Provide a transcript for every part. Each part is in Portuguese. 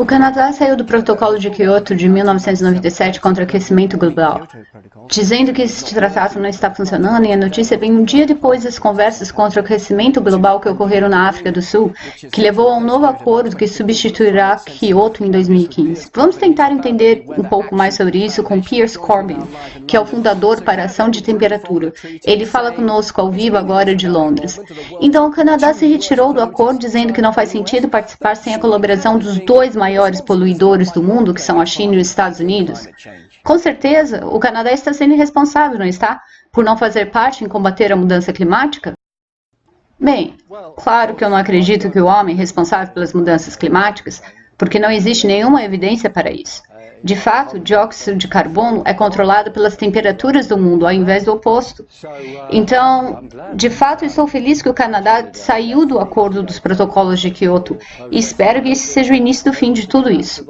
O Canadá saiu do Protocolo de Kyoto de 1997 contra o aquecimento global, dizendo que esse tratado não está funcionando, e a notícia vem um dia depois das conversas contra o aquecimento global que ocorreram na África do Sul, que levou a um novo acordo que substituirá Kyoto em 2015. Vamos tentar entender um pouco mais sobre isso com Piers Corbyn, que é o fundador para a ação de temperatura. Ele fala conosco ao vivo agora de Londres. Então, o Canadá se retirou do acordo, dizendo que não faz sentido participar sem a colaboração dos dois maiores poluidores do mundo, que são a China e os Estados Unidos. Com certeza, o Canadá está sendo irresponsável, não está? Por não fazer parte em combater a mudança climática? Bem, claro que eu não acredito que o homem é responsável pelas mudanças climáticas, porque não existe nenhuma evidência para isso. De fato, o dióxido de carbono é controlado pelas temperaturas do mundo, ao invés do oposto. Então, de fato, estou feliz que o Canadá saiu do acordo dos protocolos de Kyoto e espero que esse seja o início do fim de tudo isso.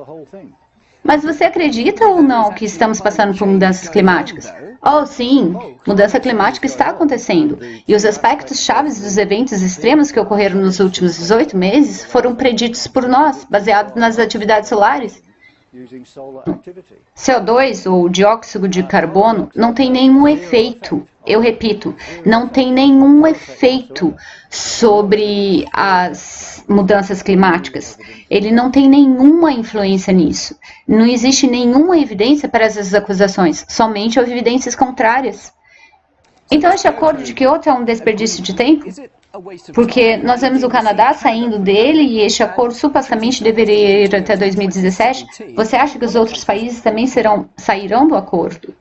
Mas você acredita ou não que estamos passando por mudanças climáticas? Oh, sim, mudança climática está acontecendo. E os aspectos chaves dos eventos extremos que ocorreram nos últimos 18 meses foram preditos por nós, baseados nas atividades solares. CO2, ou dióxido de carbono, não tem nenhum efeito, eu repito, não tem nenhum efeito sobre as mudanças climáticas. Ele não tem nenhuma influência nisso. Não existe nenhuma evidência para essas acusações, somente evidências contrárias. Então, este acordo de Kyoto é um desperdício de tempo? Porque nós vemos o Canadá saindo dele e este acordo supostamente deveria ir até 2017. Você acha que os outros países também sairão do acordo?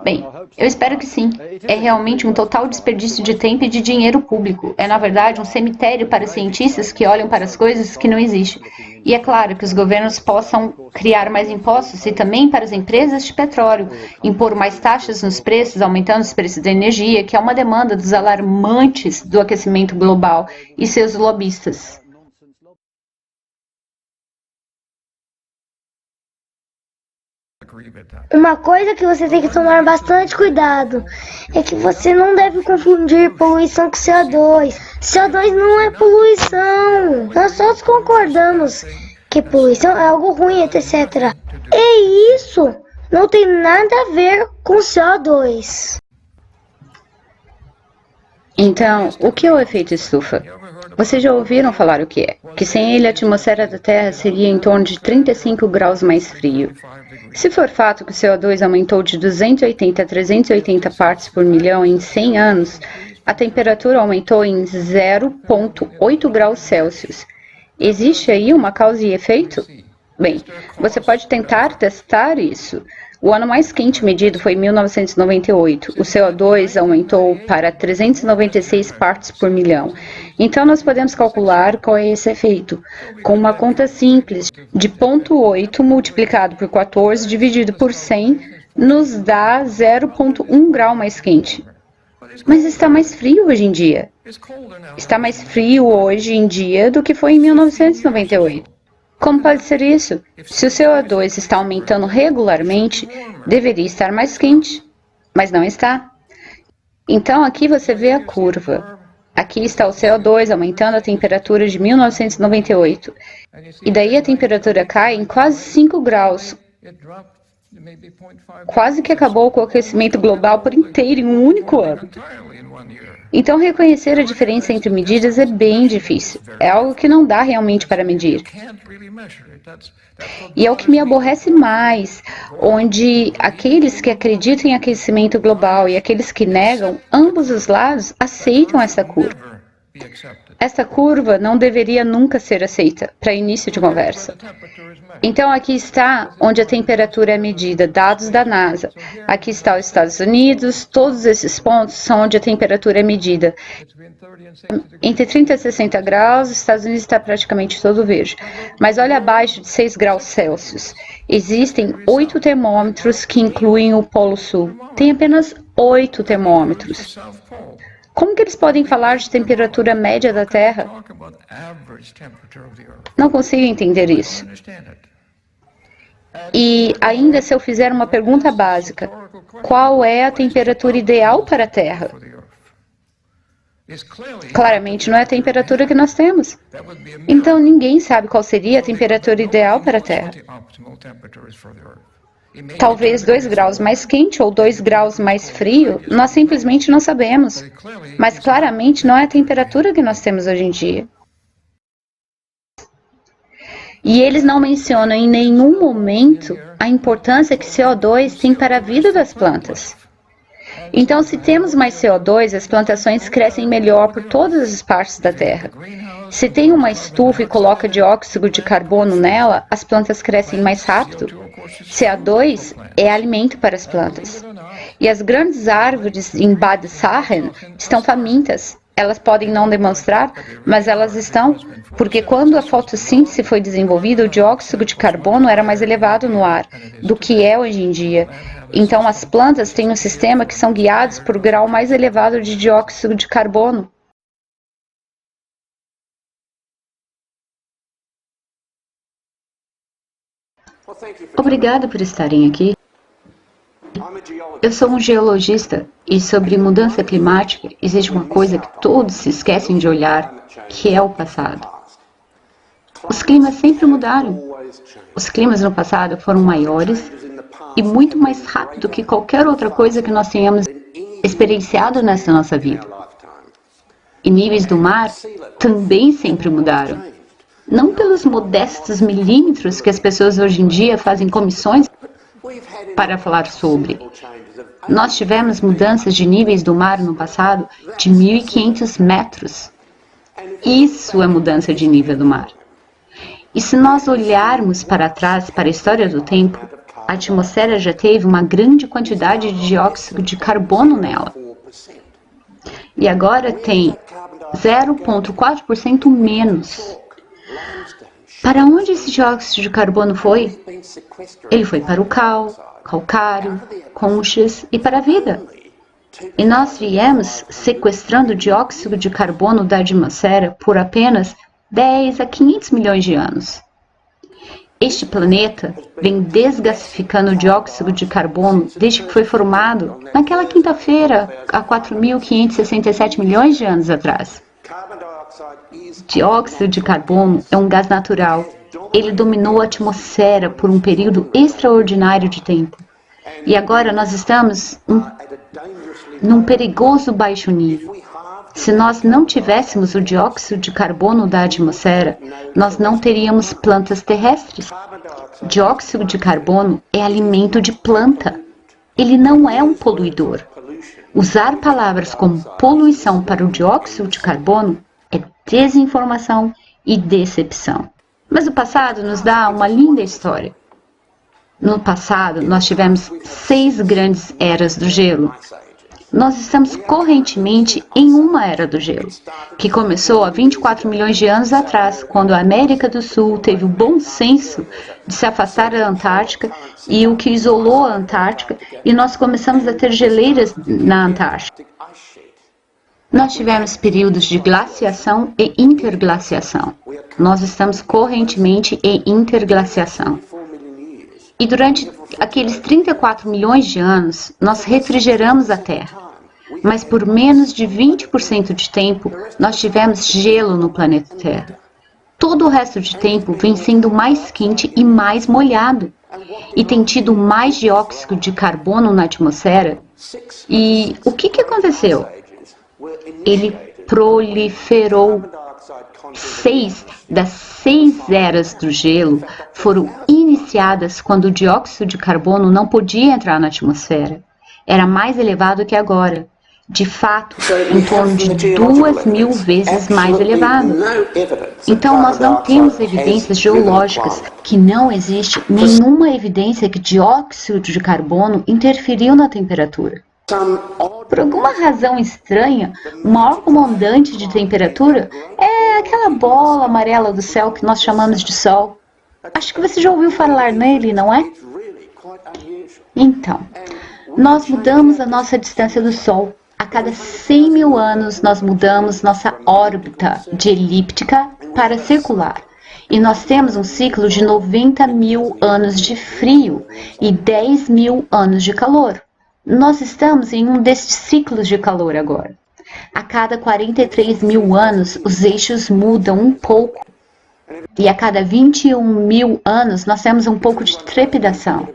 Bem, eu espero que sim. É realmente um total desperdício de tempo e de dinheiro público. É, na verdade, um cemitério para cientistas que olham para as coisas que não existem. E é claro que os governos possam criar mais impostos e também para as empresas de petróleo, impor mais taxas nos preços, aumentando os preços da energia, que é uma demanda dos alarmantes do aquecimento global e seus lobistas. Uma coisa que você tem que tomar bastante cuidado é que você não deve confundir poluição com CO2. CO2 não é poluição. Nós todos concordamos que poluição é algo ruim, etc. E isso não tem nada a ver com CO2. Então, o que é o efeito estufa? Vocês já ouviram falar o que é? Que sem ele a atmosfera da Terra seria em torno de 35 graus mais frio. Se for fato que o CO2 aumentou de 280 a 380 partes por milhão em 100 anos, a temperatura aumentou em 0,8 graus Celsius. Existe aí uma causa e efeito? Bem, você pode tentar testar isso. O ano mais quente medido foi 1998. O CO2 aumentou para 396 partes por milhão. Então, nós podemos calcular qual é esse efeito. Com uma conta simples de 0,8 multiplicado por 14 dividido por 100, nos dá 0,1 grau mais quente. Mas está mais frio hoje em dia. Está mais frio hoje em dia do que foi em 1998. Como pode ser isso? Se o CO2 está aumentando regularmente, deveria estar mais quente, mas não está. Então aqui você vê a curva. Aqui está o CO2 aumentando a temperatura de 1998. E daí a temperatura cai em quase 5 graus. Quase que acabou com o aquecimento global por inteiro em um único ano. Então, reconhecer a diferença entre medidas é bem difícil. É algo que não dá realmente para medir. E é o que me aborrece mais, onde aqueles que acreditam em aquecimento global e aqueles que negam, ambos os lados aceitam essa curva. Essa curva não deveria nunca ser aceita para início de conversa. Então, aqui está onde a temperatura é medida, dados da NASA. Aqui está os Estados Unidos, todos esses pontos são onde a temperatura é medida. Entre 30 e 60 graus, os Estados Unidos está praticamente todo verde. Mas olha abaixo de 6 graus Celsius. Existem 8 termômetros que incluem o Polo Sul. Tem apenas 8 termômetros. Como que eles podem falar de temperatura média da Terra? Não consigo entender isso. E ainda se eu fizer uma pergunta básica, qual é a temperatura ideal para a Terra? Claramente não é a temperatura que nós temos. Então ninguém sabe qual seria a temperatura ideal para a Terra. Talvez 2 graus mais quente ou 2 graus mais frio, nós simplesmente não sabemos. Mas claramente não é a temperatura que nós temos hoje em dia. E eles não mencionam em nenhum momento a importância que CO2 tem para a vida das plantas. Então, se temos mais CO2, as plantações crescem melhor por todas as partes da Terra. Se tem uma estufa e coloca dióxido de carbono nela, as plantas crescem mais rápido. CO2 é alimento para as plantas. E as grandes árvores em Bad Sachen estão famintas. Elas podem não demonstrar, mas elas estão, porque quando a fotossíntese foi desenvolvida, o dióxido de carbono era mais elevado no ar do que é hoje em dia. Então, as plantas têm um sistema que são guiados por o grau mais elevado de dióxido de carbono. Obrigada por estarem aqui. Eu sou um geologista e sobre mudança climática existe uma coisa que todos se esquecem de olhar, que é o passado. Os climas sempre mudaram. Os climas no passado foram maiores e muito mais rápido que qualquer outra coisa que nós tenhamos experienciado nessa nossa vida. E níveis do mar também sempre mudaram. Não pelos modestos milímetros que as pessoas hoje em dia fazem comissões para falar sobre. Nós tivemos mudanças de níveis do mar no passado de 1.500 metros. Isso é mudança de nível do mar. E se nós olharmos para trás, para a história do tempo, a atmosfera já teve uma grande quantidade de dióxido de carbono nela. E agora tem 0,4% menos. Para onde esse dióxido de carbono foi? Ele foi para o calcário, conchas e para a vida. E nós viemos sequestrando dióxido de carbono da atmosfera por apenas 10 a 500 milhões de anos. Este planeta vem desgasificando o dióxido de carbono desde que foi formado naquela quinta-feira, há 4.567 milhões de anos atrás. Dióxido de carbono é um gás natural. Ele dominou a atmosfera por um período extraordinário de tempo. E agora nós estamos num perigoso baixo nível. Se nós não tivéssemos o dióxido de carbono da atmosfera, nós não teríamos plantas terrestres. Dióxido de carbono é alimento de planta. Ele não é um poluidor. Usar palavras como poluição para o dióxido de carbono é desinformação e decepção. Mas o passado nos dá uma linda história. No passado, nós tivemos 6 grandes eras do gelo. Nós estamos correntemente em uma era do gelo, que começou há 24 milhões de anos atrás, quando a América do Sul teve o bom senso de se afastar da Antártica e o que isolou a Antártica, e nós começamos a ter geleiras na Antártica. Nós tivemos períodos de glaciação e interglaciação. Nós estamos correntemente em interglaciação. E durante aqueles 34 milhões de anos, nós refrigeramos a Terra. Mas por menos de 20% de tempo, nós tivemos gelo no planeta Terra. Todo o resto de tempo vem sendo mais quente e mais molhado. E tem tido mais dióxido de carbono na atmosfera. E o que aconteceu? Ele proliferou. 6 das 6 eras do gelo foram iniciadas quando o dióxido de carbono não podia entrar na atmosfera. Era mais elevado que agora. De fato, em torno de 2.000 vezes mais elevado. Então, nós não temos evidências geológicas que não existe nenhuma evidência que dióxido de carbono interferiu na temperatura. Por alguma razão estranha, o maior comandante de temperatura é aquela bola amarela do céu que nós chamamos de Sol. Acho que você já ouviu falar nele, não é? Então, nós mudamos a nossa distância do Sol. A cada 100 mil anos, nós mudamos nossa órbita de elíptica para circular. E nós temos um ciclo de 90 mil anos de frio e 10 mil anos de calor. Nós estamos em um destes ciclos de calor agora. A cada 43 mil anos, os eixos mudam um pouco. E a cada 21 mil anos, nós temos um pouco de trepidação.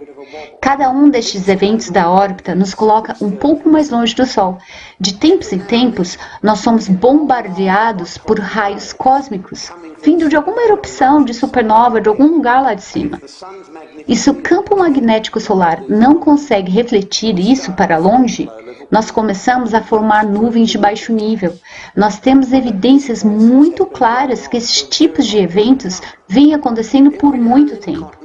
Cada um destes eventos da órbita nos coloca um pouco mais longe do Sol. De tempos em tempos, nós somos bombardeados por raios cósmicos, vindo de alguma erupção de supernova de algum lugar lá de cima. E se o campo magnético solar não consegue refletir isso para longe, nós começamos a formar nuvens de baixo nível. Nós temos evidências muito claras que esses tipos de eventos vêm acontecendo por muito tempo.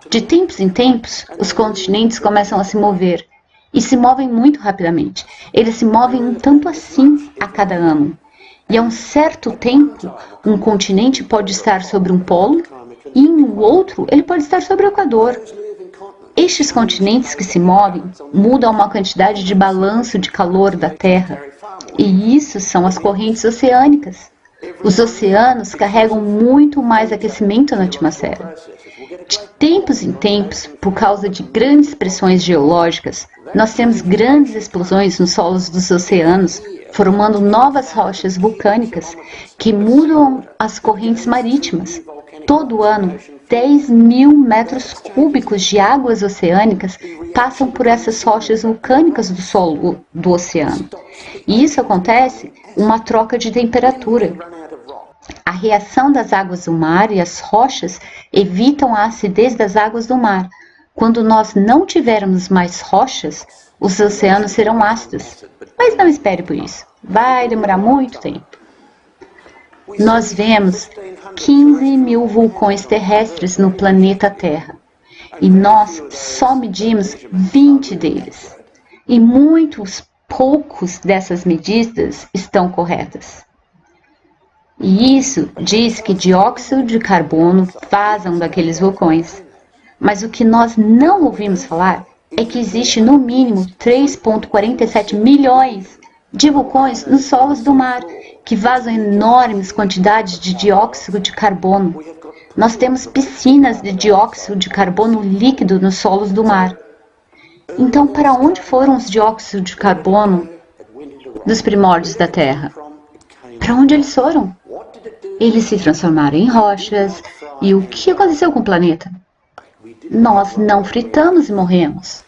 De tempos em tempos, os continentes começam a se mover, e se movem muito rapidamente. Eles se movem um tanto assim a cada ano. E a um certo tempo, um continente pode estar sobre um polo, e em um outro, ele pode estar sobre o Equador. Estes continentes que se movem mudam uma quantidade de balanço de calor da Terra, e isso são as correntes oceânicas. Os oceanos carregam muito mais aquecimento na atmosfera. De tempos em tempos, por causa de grandes pressões geológicas, nós temos grandes explosões nos solos dos oceanos, formando novas rochas vulcânicas que mudam as correntes marítimas. Todo ano, 10 mil metros cúbicos de águas oceânicas passam por essas rochas vulcânicas do solo do oceano. E isso acontece uma troca de temperatura. A reação das águas do mar e as rochas evitam a acidez das águas do mar. Quando nós não tivermos mais rochas, os oceanos serão ácidos. Mas não espere por isso. Vai demorar muito tempo. Nós vemos 15 mil vulcões terrestres no planeta Terra. E nós só medimos 20 deles. E muitos poucos dessas medidas estão corretas. E isso diz que dióxido de carbono vazam daqueles vulcões. Mas o que nós não ouvimos falar é que existe no mínimo 3,47 milhões de vulcões nos solos do mar, que vazam enormes quantidades de dióxido de carbono. Nós temos piscinas de dióxido de carbono líquido nos solos do mar. Então, para onde foram os dióxidos de carbono dos primórdios da Terra? Para onde eles foram? Eles se transformaram em rochas. E o que aconteceu com o planeta? Nós não fritamos e morremos.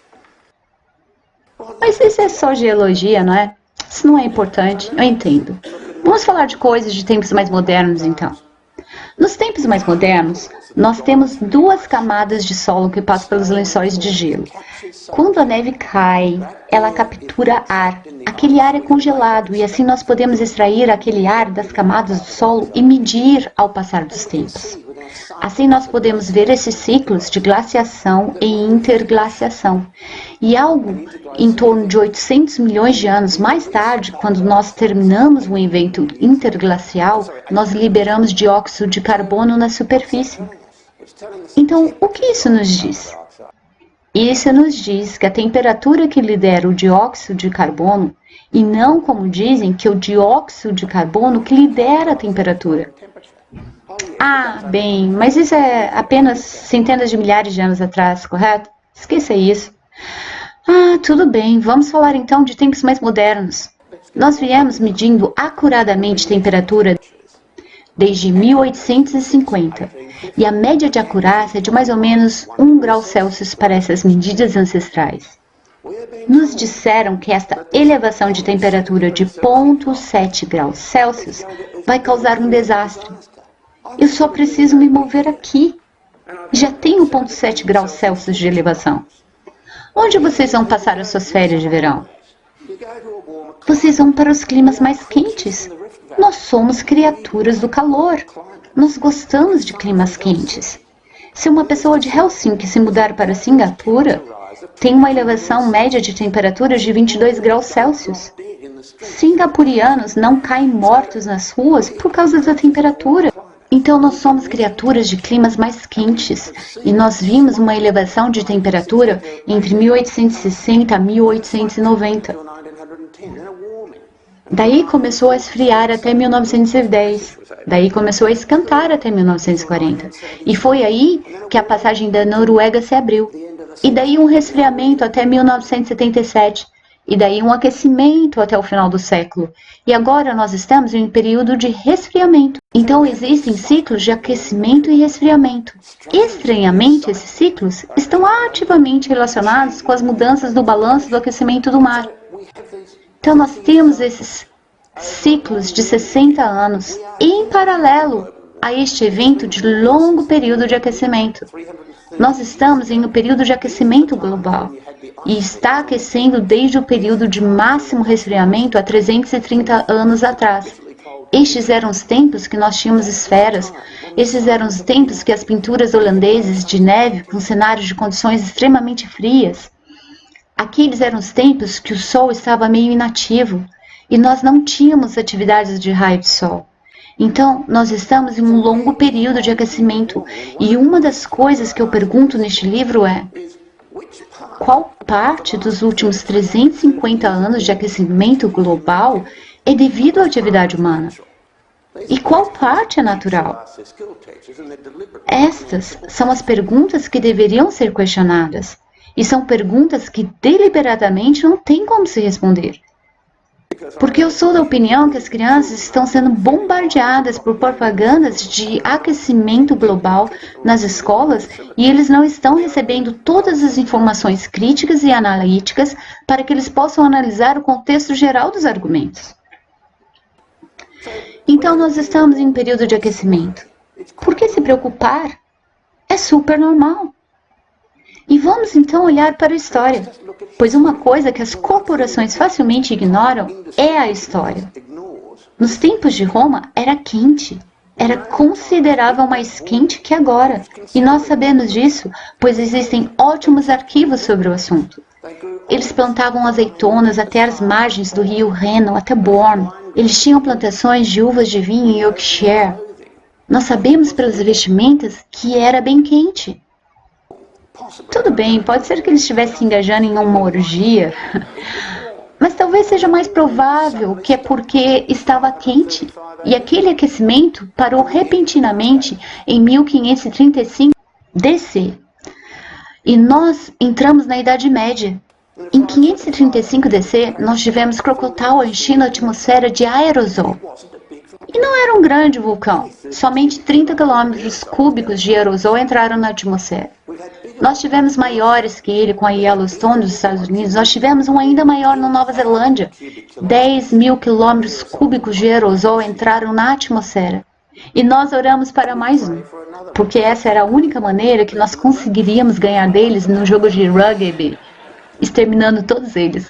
Mas isso é só geologia, não é? Isso não é importante, eu entendo. Vamos falar de coisas de tempos mais modernos, então. Nos tempos mais modernos, nós temos duas camadas de solo que passam pelos lençóis de gelo. Quando a neve cai, ela captura ar. Aquele ar é congelado e assim nós podemos extrair aquele ar das camadas do solo e medir ao passar dos tempos. Assim nós podemos ver esses ciclos de glaciação e interglaciação. E algo em torno de 800 milhões de anos mais tarde, quando nós terminamos o evento interglacial, nós liberamos dióxido de carbono na superfície. Então, o que isso nos diz? Isso nos diz que a temperatura que lidera o dióxido de carbono, e não como dizem que o dióxido de carbono que lidera a temperatura. Ah, bem, mas isso é apenas centenas de milhares de anos atrás, correto? Esqueça isso. Ah, tudo bem, vamos falar então de tempos mais modernos. Nós viemos medindo acuradamente temperatura desde 1850, e a média de acurácia é de mais ou menos 1 grau Celsius para essas medidas ancestrais. Nos disseram que esta elevação de temperatura de 0,7 graus Celsius vai causar um desastre. Eu só preciso me mover aqui. Já tenho 0,7 graus Celsius de elevação. Onde vocês vão passar as suas férias de verão? Vocês vão para os climas mais quentes. Nós somos criaturas do calor. Nós gostamos de climas quentes. Se uma pessoa de Helsinki se mudar para Singapura, tem uma elevação média de temperatura de 22 graus Celsius. Singapurianos não caem mortos nas ruas por causa da temperatura. Então nós somos criaturas de climas mais quentes e nós vimos uma elevação de temperatura entre 1860 a 1890. Daí começou a esfriar até 1910. Daí começou a esquentar até 1940. E foi aí que a passagem da Noruega se abriu. E daí um resfriamento até 1977. e daí um aquecimento até o final do século. E agora nós estamos em um período de resfriamento. Então existem ciclos de aquecimento e resfriamento. Estranhamente, esses ciclos estão ativamente relacionados com as mudanças do balanço do aquecimento do mar. Então nós temos esses ciclos de 60 anos em paralelo a este evento de longo período de aquecimento. Nós estamos em um período de aquecimento global e está aquecendo desde o período de máximo resfriamento há 330 anos atrás. Estes eram os tempos que nós tínhamos esferas, estes eram os tempos que as pinturas holandesas de neve com cenários de condições extremamente frias. Aqueles eram os tempos que o Sol estava meio inativo e nós não tínhamos atividades de raio de sol. Então, nós estamos em um longo período de aquecimento e uma das coisas que eu pergunto neste livro é: qual parte dos últimos 350 anos de aquecimento global é devido à atividade humana? E qual parte é natural? Estas são as perguntas que deveriam ser questionadas e são perguntas que deliberadamente não têm como se responder. Porque eu sou da opinião que as crianças estão sendo bombardeadas por propagandas de aquecimento global nas escolas e eles não estão recebendo todas as informações críticas e analíticas para que eles possam analisar o contexto geral dos argumentos. Então nós estamos em um período de aquecimento. Por que se preocupar? É super normal. E vamos então olhar para a história, pois uma coisa que as corporações facilmente ignoram é a história. Nos tempos de Roma era quente, era considerável mais quente que agora, e nós sabemos disso, pois existem ótimos arquivos sobre o assunto. Eles plantavam azeitonas até as margens do rio Reno, até Bourne. Eles tinham plantações de uvas de vinho em Yorkshire. Nós sabemos pelas vestimentas que era bem quente. Tudo bem, pode ser que eles estivessem se engajando em uma orgia, mas talvez seja mais provável que é porque estava quente e aquele aquecimento parou repentinamente em 1535 DC. E nós entramos na Idade Média. Em 535 DC, nós tivemos Krakatoa enchendo a atmosfera de aerosol. E não era um grande vulcão, somente 30 quilômetros cúbicos de aerosol entraram na atmosfera. Nós tivemos maiores que ele com a Yellowstone dos Estados Unidos, nós tivemos um ainda maior na Nova Zelândia. 10 mil quilômetros cúbicos de aerosol entraram na atmosfera. E nós oramos para mais um, porque essa era a única maneira que nós conseguiríamos ganhar deles no jogo de rugby, exterminando todos eles.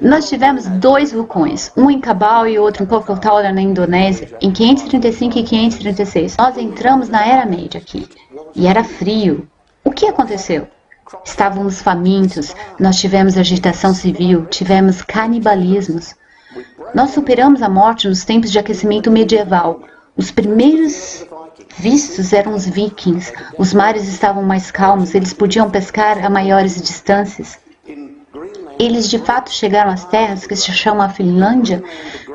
Nós tivemos 2 vulcões, um em Cabal e outro em Krakatoa, na Indonésia, em 535 e 536. Nós entramos na Era Média aqui, e era frio. O que aconteceu? Estávamos famintos, nós tivemos agitação civil, tivemos canibalismos. Nós superamos a morte nos tempos de aquecimento medieval. Os primeiros vistos eram os vikings, os mares estavam mais calmos, eles podiam pescar a maiores distâncias. Eles de fato chegaram às terras que se chamam a Finlândia.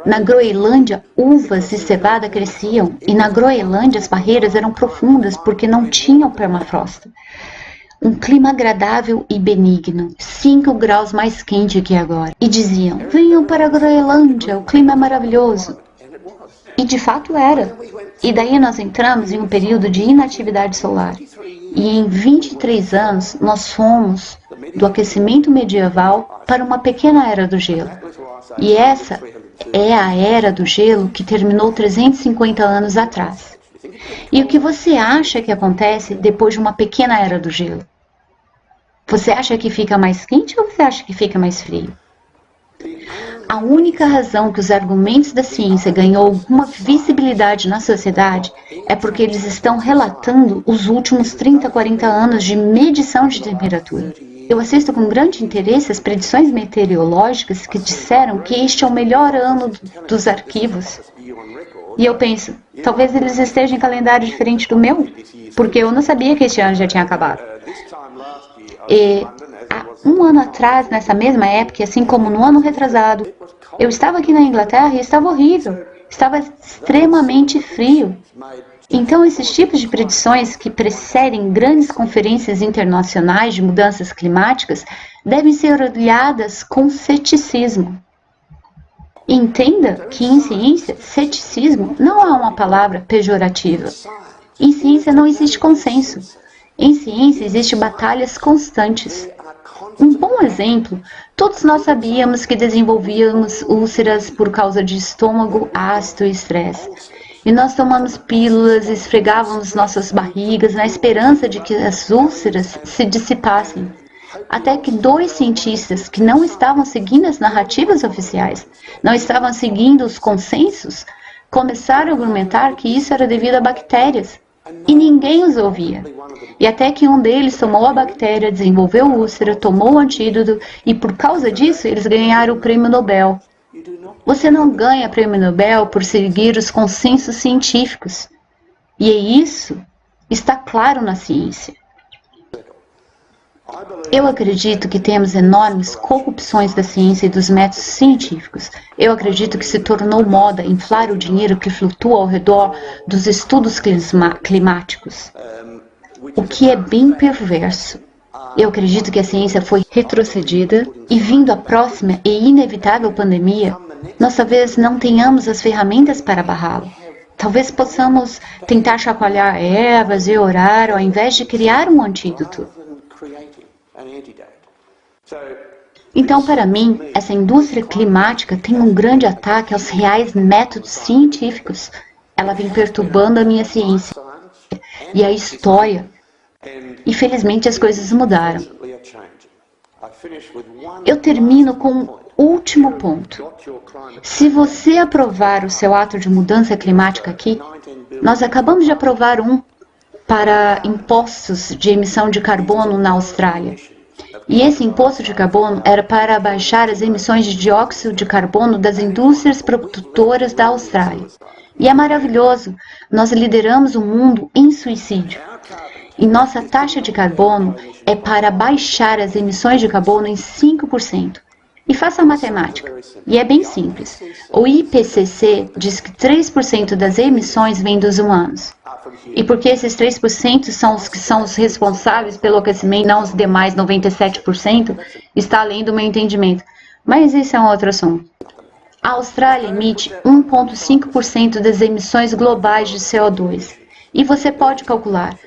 Na Groenlândia, uvas e cevada cresciam, e na Groenlândia as barreiras eram profundas porque não tinham permafrost. Um clima agradável e benigno, 5 graus mais quente que agora. E diziam, venham para a Groenlândia, o clima é maravilhoso. E de fato era. E daí nós entramos em um período de inatividade solar. E em 23 anos nós fomos do aquecimento medieval para uma pequena era do gelo. E essa é a era do gelo que terminou 350 anos atrás. E o que você acha que acontece depois de uma pequena era do gelo? Você acha que fica mais quente ou você acha que fica mais frio? A única razão que os argumentos da ciência ganhou alguma visibilidade na sociedade é porque eles estão relatando os últimos 30, 40 anos de medição de temperatura. Eu assisto com grande interesse as predições meteorológicas que disseram que este é o melhor ano dos arquivos. E eu penso, talvez eles estejam em calendário diferente do meu, porque eu não sabia que este ano já tinha acabado. E há um ano atrás, nessa mesma época, assim como no ano retrasado, eu estava aqui na Inglaterra e estava horrível, estava extremamente frio. Então, esses tipos de predições que precedem grandes conferências internacionais de mudanças climáticas devem ser olhadas com ceticismo. Entenda que em ciência, ceticismo não é uma palavra pejorativa. Em ciência não existe consenso. Em ciência existem batalhas constantes. Um bom exemplo, todos nós sabíamos que desenvolvíamos úlceras por causa de estômago ácido e estresse. E nós tomamos pílulas e esfregávamos nossas barrigas na esperança de que as úlceras se dissipassem. Até que 2 cientistas que não estavam seguindo as narrativas oficiais, não estavam seguindo os consensos, começaram a argumentar que isso era devido a bactérias. E ninguém os ouvia. E até que um deles tomou a bactéria, desenvolveu úlcera, tomou o antídoto e por causa disso eles ganharam o prêmio Nobel. Você não ganha prêmio Nobel por seguir os consensos científicos. E isso está claro na ciência. Eu acredito que temos enormes corrupções da ciência e dos métodos científicos. Eu acredito que se tornou moda inflar o dinheiro que flutua ao redor dos estudos climáticos, o que é bem perverso. Eu acredito que a ciência foi retrocedida e, vindo a próxima e inevitável pandemia, nós talvez não tenhamos as ferramentas para barrá-lo. Talvez possamos tentar chacoalhar ervas e orar ao invés de criar um antídoto. Então, para mim, essa indústria climática tem um grande ataque aos reais métodos científicos. Ela vem perturbando a minha ciência e a história. E felizmente as coisas mudaram. Eu termino com um último ponto. Se você aprovar o seu ato de mudança climática aqui, nós acabamos de aprovar um para impostos de emissão de carbono na Austrália. E esse imposto de carbono era para baixar as emissões de dióxido de carbono das indústrias produtoras da Austrália. E é maravilhoso, nós lideramos o mundo em suicídio. E nossa taxa de carbono é para baixar as emissões de carbono em 5%. E faça a matemática. E é bem simples. O IPCC diz que 3% das emissões vêm dos humanos. E porque esses 3% são os responsáveis pelo aquecimento, não os demais 97%, está além do meu entendimento. Mas isso é um outro assunto. A Austrália emite 1,5% das emissões globais de CO2. E você pode calcular,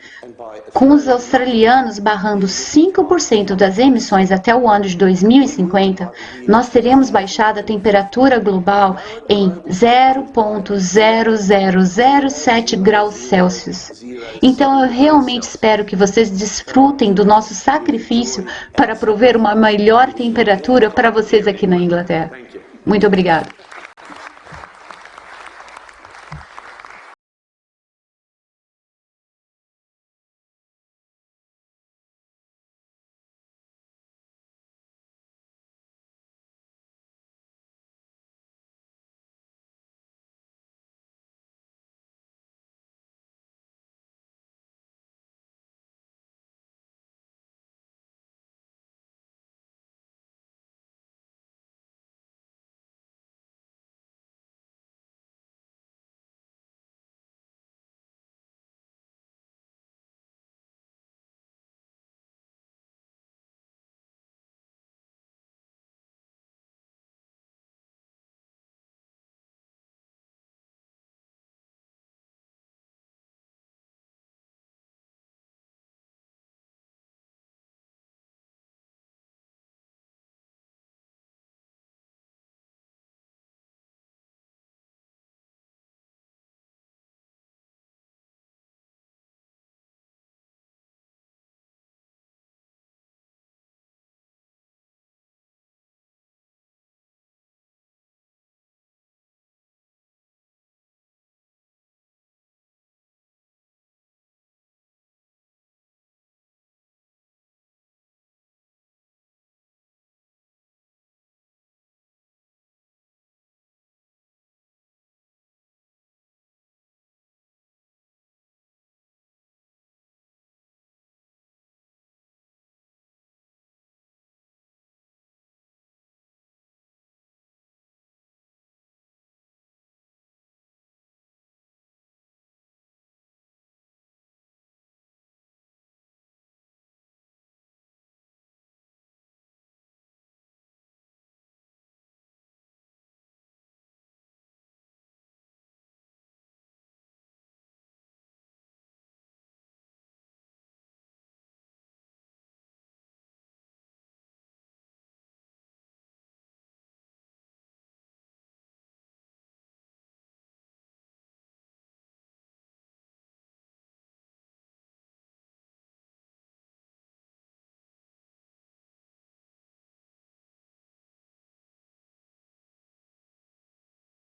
com os australianos barrando 5% das emissões até o ano de 2050, nós teremos baixado a temperatura global em 0,0007 graus Celsius. Então eu realmente espero que vocês desfrutem do nosso sacrifício para prover uma melhor temperatura para vocês aqui na Inglaterra. Muito obrigada.